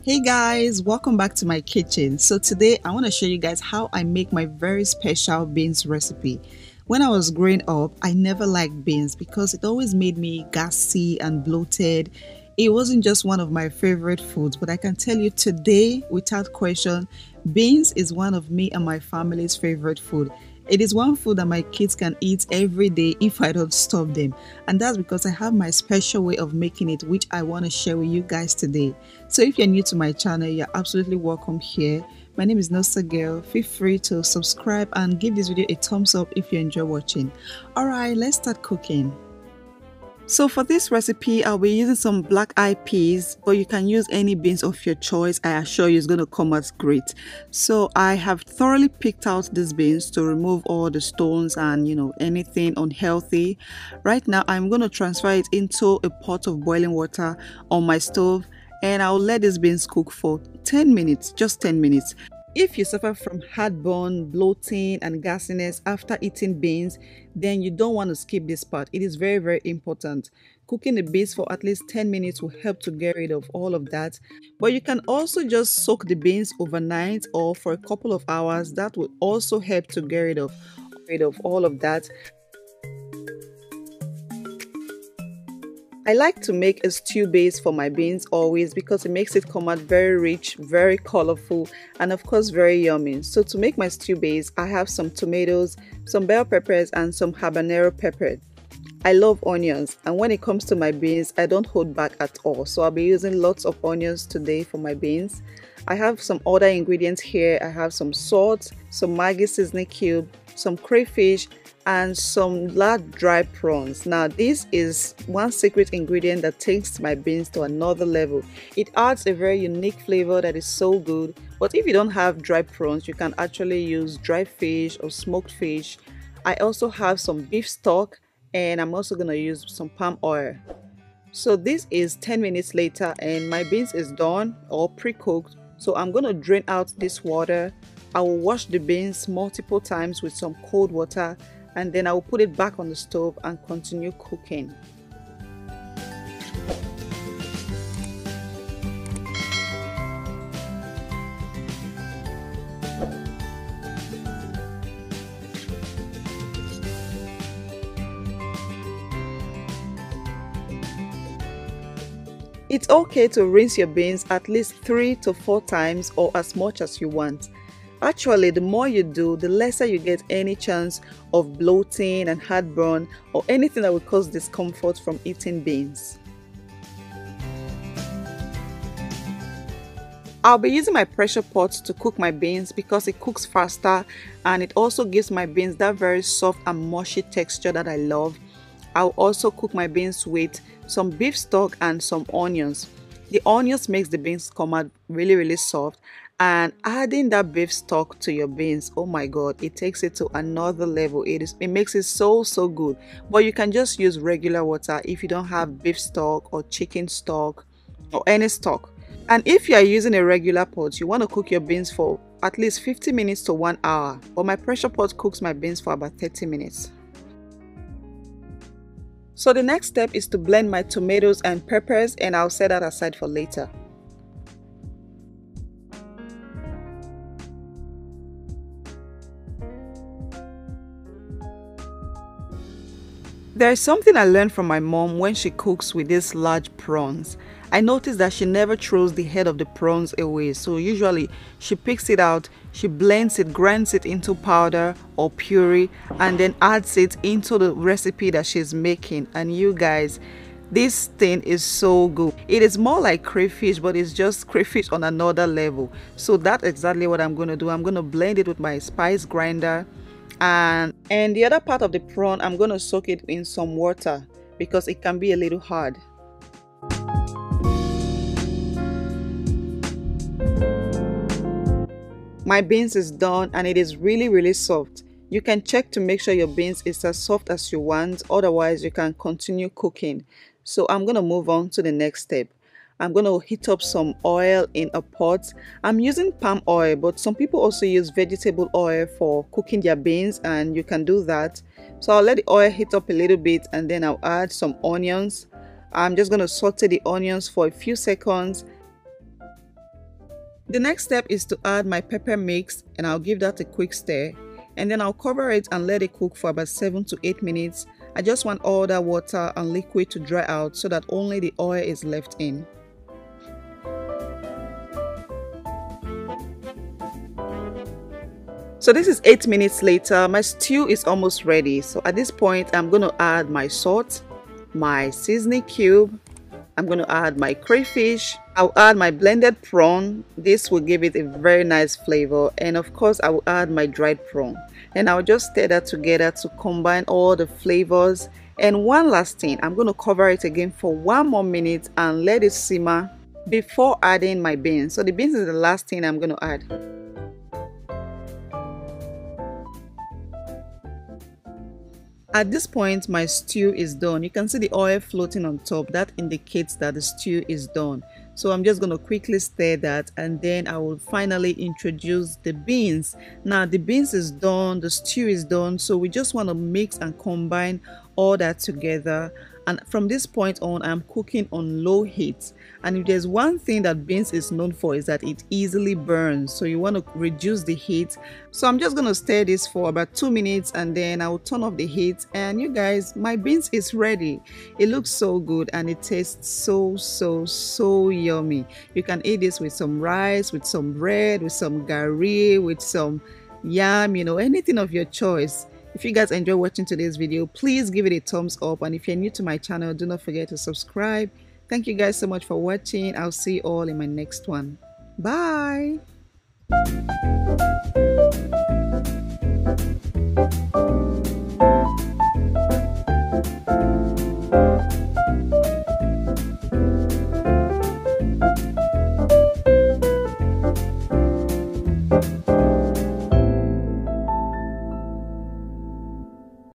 Hey guys, welcome back to my kitchen. So today I want to show you guys how I make my very special beans recipe. When I was growing up, I never liked beans because it always made me gassy and bloated. It wasn't just one of my favorite foods, but I can tell you today, without question, beans is one of me and my family's favorite food. It is one food that my kids can eat every day if I don't stop them. And that's because I have my special way of making it, which I want to share with you guys today. So if you're new to my channel, you're absolutely welcome here. My name is Nosa Girl. Feel free to subscribe and give this video a thumbs up if you enjoy watching. Alright, let's start cooking. So for this recipe, I'll be using some black-eyed peas, but you can use any beans of your choice. I assure you it's going to come out great. So I have thoroughly picked out these beans to remove all the stones and anything unhealthy. Right now I'm going to transfer it into a pot of boiling water on my stove, and I'll let these beans cook for 10 minutes, just 10 minutes. If you suffer from heartburn, bloating and gassiness after eating beans, then you don't want to skip this part. It is very, very important. Cooking the beans for at least 10 minutes will help to get rid of all of that. But you can also just soak the beans overnight or for a couple of hours. That will also help to get rid of all of that. I like to make a stew base for my beans always because it makes it come out very rich, very colorful, and of course very yummy. So to make my stew base, I have some tomatoes, some bell peppers, and some habanero pepper. I love onions, and when it comes to my beans, I don't hold back at all. So I'll be using lots of onions today for my beans. I have some other ingredients here. I have some salt, some Maggie seasoning cube, some crayfish, and some large dry prawns. Now this is one secret ingredient that takes my beans to another level. It adds a very unique flavor that is so good. But if you don't have dry prawns, you can actually use dry fish or smoked fish. I also have some beef stock, and I'm also going to use some palm oil. So this is 10 minutes later and my beans is done or pre-cooked. So I'm going to drain out this water. I will wash the beans multiple times with some cold water, and then I will put it back on the stove and continue cooking. It's okay to rinse your beans at least 3 to 4 times or as much as you want. Actually, the more you do, the lesser you get any chance of bloating and heartburn or anything that will cause discomfort from eating beans. I'll be using my pressure pot to cook my beans because it cooks faster and it also gives my beans that very soft and mushy texture that I love. I'll also cook my beans with some beef stock and some onions. The onions makes the beans come out really soft, and adding that beef stock to your beans, oh my god, it takes it to another level. It makes it so good. But you can just use regular water if you don't have beef stock or chicken stock or any stock. And if you are using a regular pot, you want to cook your beans for at least 50 minutes to 1 hour. But my pressure pot cooks my beans for about 30 minutes. So the next step is to blend my tomatoes and peppers, and I'll set that aside for later. There is something I learned from my mom when she cooks with these large prawns. I noticed that she never throws the head of the prawns away. So usually she picks it out, she blends it, grinds it into powder or puree, and then adds it into the recipe that she's making. And you guys, this thing is so good. It is more like crayfish, but it's just crayfish on another level. So that's exactly what I'm going to do. I'm going to blend it with my spice grinder. And the other part of the prawn, I'm going to soak it in some water because it can be a little hard. My beans is done and it is really soft. You can check to make sure your beans is as soft as you want, otherwise you can continue cooking. So I'm going to move on to the next step. I'm going to heat up some oil in a pot. I'm using palm oil, but some people also use vegetable oil for cooking their beans, and you can do that. So I'll let the oil heat up a little bit, and then I'll add some onions. I'm just going to saute the onions for a few seconds. The next step is to add my pepper mix, and I'll give that a quick stir, and then I'll cover it and let it cook for about 7 to 8 minutes. I just want all that water and liquid to dry out so that only the oil is left in. So this is 8 minutes later. My stew is almost ready. So at this point, I'm going to add my salt, my seasoning cube. I'm going to add my crayfish. I'll add my blended prawn. This will give it a very nice flavor. And of course, I will add my dried prawn. And I'll just stir that together to combine all the flavors. And one last thing, I'm going to cover it again for 1 more minute and let it simmer before adding my beans. So the beans is the last thing I'm going to add. At this point, my stew is done. You can see the oil floating on top. That indicates that the stew is done. So I'm just going to quickly stir that, and then I will finally introduce the beans. Now the beans is done, the stew is done. So we just want to mix and combine all that together. And from this point on, I'm cooking on low heat. And if there's one thing that beans is known for, is that it easily burns. So you want to reduce the heat. So I'm just going to stir this for about 2 minutes, and then I will turn off the heat. And you guys, my beans is ready. It looks so good and it tastes so yummy. You can eat this with some rice, with some bread, with some gari, with some yam, you know, anything of your choice. If you guys enjoy watching today's video, please give it a thumbs up, and if you're new to my channel, do not forget to subscribe. Thank you guys so much for watching. I'll see you all in my next one. Bye.